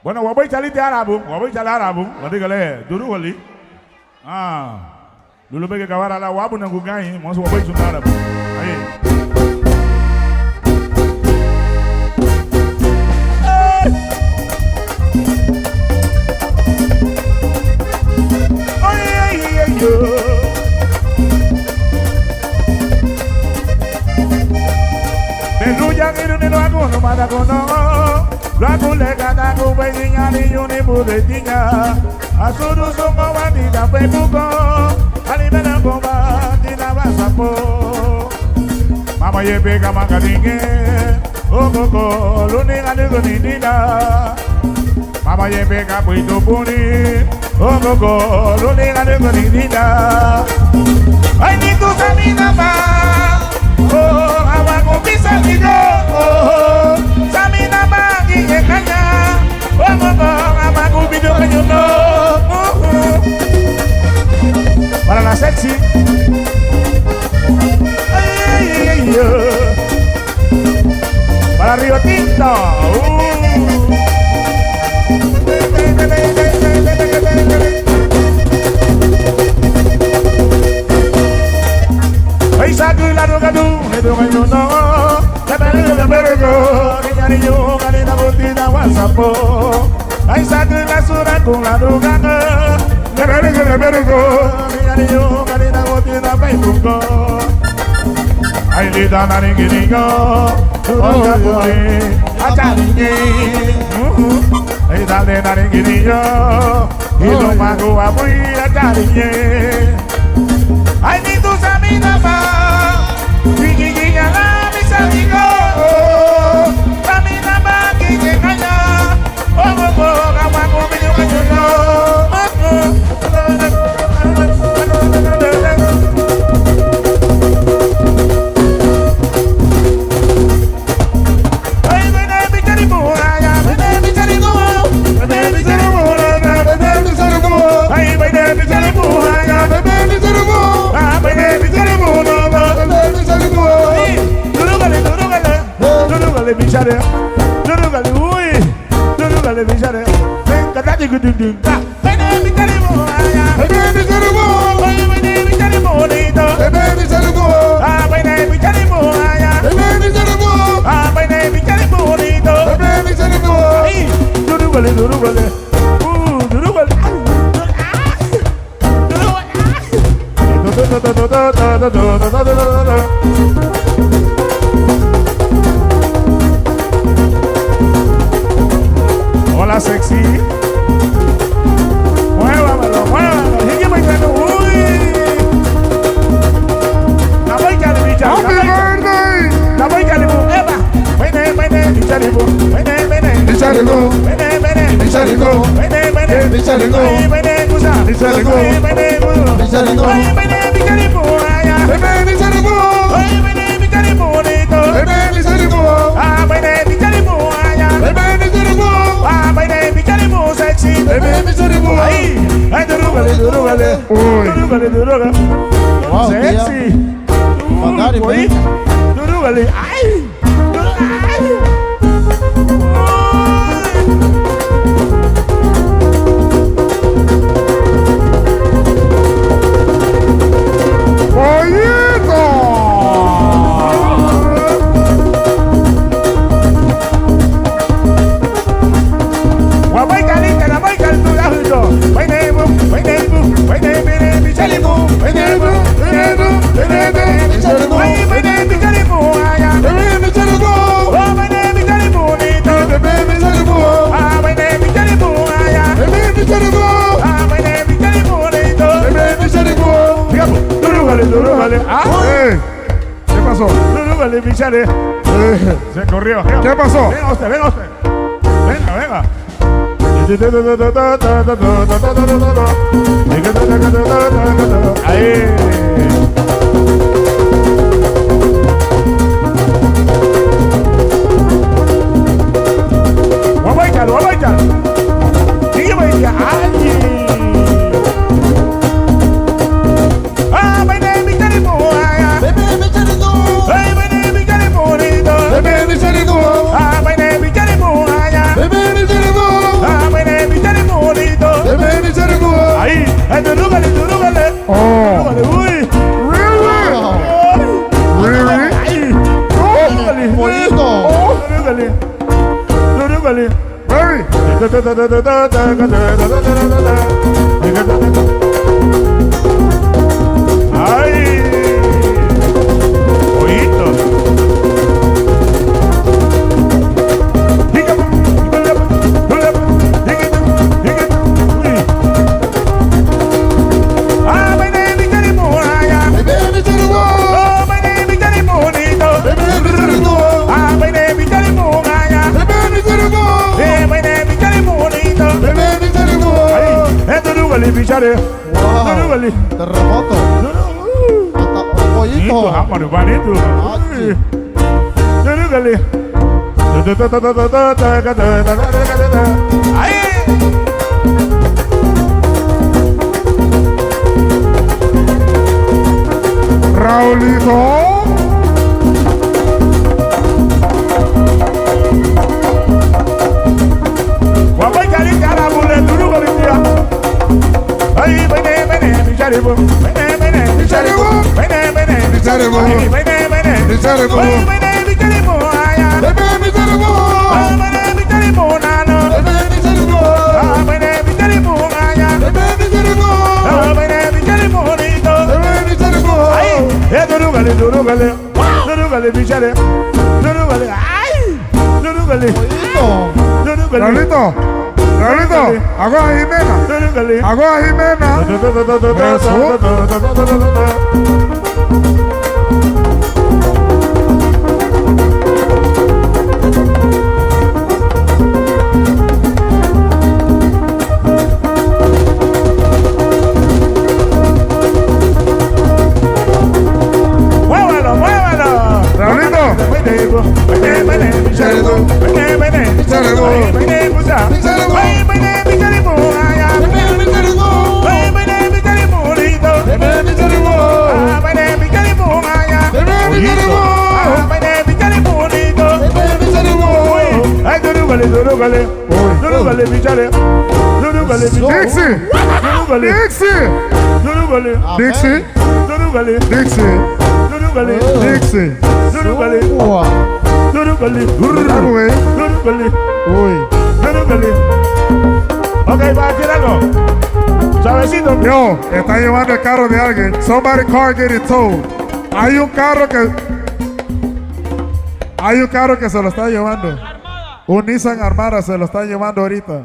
Bueno, voy a echarle árabe, voy a echarle árabe, dígale, duro ali. Dulu bagi kawan ala wabu nang gugai, masuk voy a echar árabe. Ahí. Beluya que no hago no mata con no. Lagu legata ku besinya ni yuni budetinya. Asuru sumba wanita pebuko. Ali mena bomba tina basapo. Mama ye pega makalinge. Okoko luni ngani gunidina. Mama ye pega puito puni. Okoko luni ngani gunidina. Ay ni tu samina ma. Oh, abago bisa digo. Oh, samina ma. Para la sexy. Para Río Tinto. Ay, saco la roca tú, me toca yo no. Ay, saque la sura con la dugana. Ay, lida naringinigo. Ay, dale naringinigo. Y no mago a muy a cariñe. Ay, ni tus amigas más. Piquiquiña la misa digo. Camina más que caña. Hola sexy. Muévamelo, muévamelo. Sigue bailando. Uy. La baica de bicha. Happy birthday. La baica de bu. Eva. Vene, bicha de bu. Vene. Bicharigo. Vene. Bicharigo. Vene. Bicharigo. Ay, vene, gusa. Bicharigo. Ay, vene, gusa. Bicharigo. Ay, vene, bicha de bu. Bicharigo. Ay, vene, bicha de bonito. Bicharigo. Ah, vene, bicha de bu. Bicharigo. Ah, vene, bicha de bu sexy. Bicharigo. Ay, durugale. Uy. Durugale. Wow, Sexy. Magari, Uy, durugale. Ay. ¡Pollito! Guapay caliente, la voy calentando. Vene, bichalibu. Ay, vene, bichalibu. Oh, vene, bichalibu, bonito. Ah, vene, bichalibu. Ah, vene, bichalibu, bonito. Digamos, durugale. Ah, ¿Qué pasó? durugale, bichale. Se corrió. ¿Qué pasó? Venga usted. Venga. Ahí. Vamos a bailar. Sigue bailando. Ah, baile, mi cariño. Ay, baile, mi cariño. Ah, baile, mi cariño. Ah, Jerry. Ay, oído. Ah, my name is Johnny Muraya. Baby, to the wall. Oh, my name is Johnny Bonito. Baby, to the wall. Ah, my name is Johnny Muraya. Baby, to the wall. Hey, my name is Johnny Bonito. Baby, to the wall. Ay, esto no vale, bichare. Wow. No vale. Terremoto. Hasta Itu pollito. apa nih pan itu? Anjing. Jadi kali. Ayo. Raulito. Wapay kali cara boleh dulu kali dia. Ayo, bene, bichare bu. Bene, bichare bu. Bene, Bichare bu. Bene, Bichare bu. Ay, bene, bichare bu. Aya. Baby, to the wall. Ah, bene, bichare bu nano. Baby, to the wall. Ah, bene, bichare bu aya. Baby, to the wall. Ah, bene, bichare bu nito. Baby, to the wall. Ay, dulu kali bichare. Dulu kali. Ay, dulu kali. Pollito. Dulu kali. Raulito. Raulito. Hago a Jimena. Dulu kali. Hago a Jimena. Muévalo, muévalo. Raulito. Dixie. Dixie. Dixie. Dixie. Uah. Claro, güey. Uy. Ok, va a decir algo. Suavecito. Yo, está llevando el carro de alguien. Somebody car getting towed. Hay un carro que se lo está llevando. Un Nissan Armada se lo está llevando ahorita.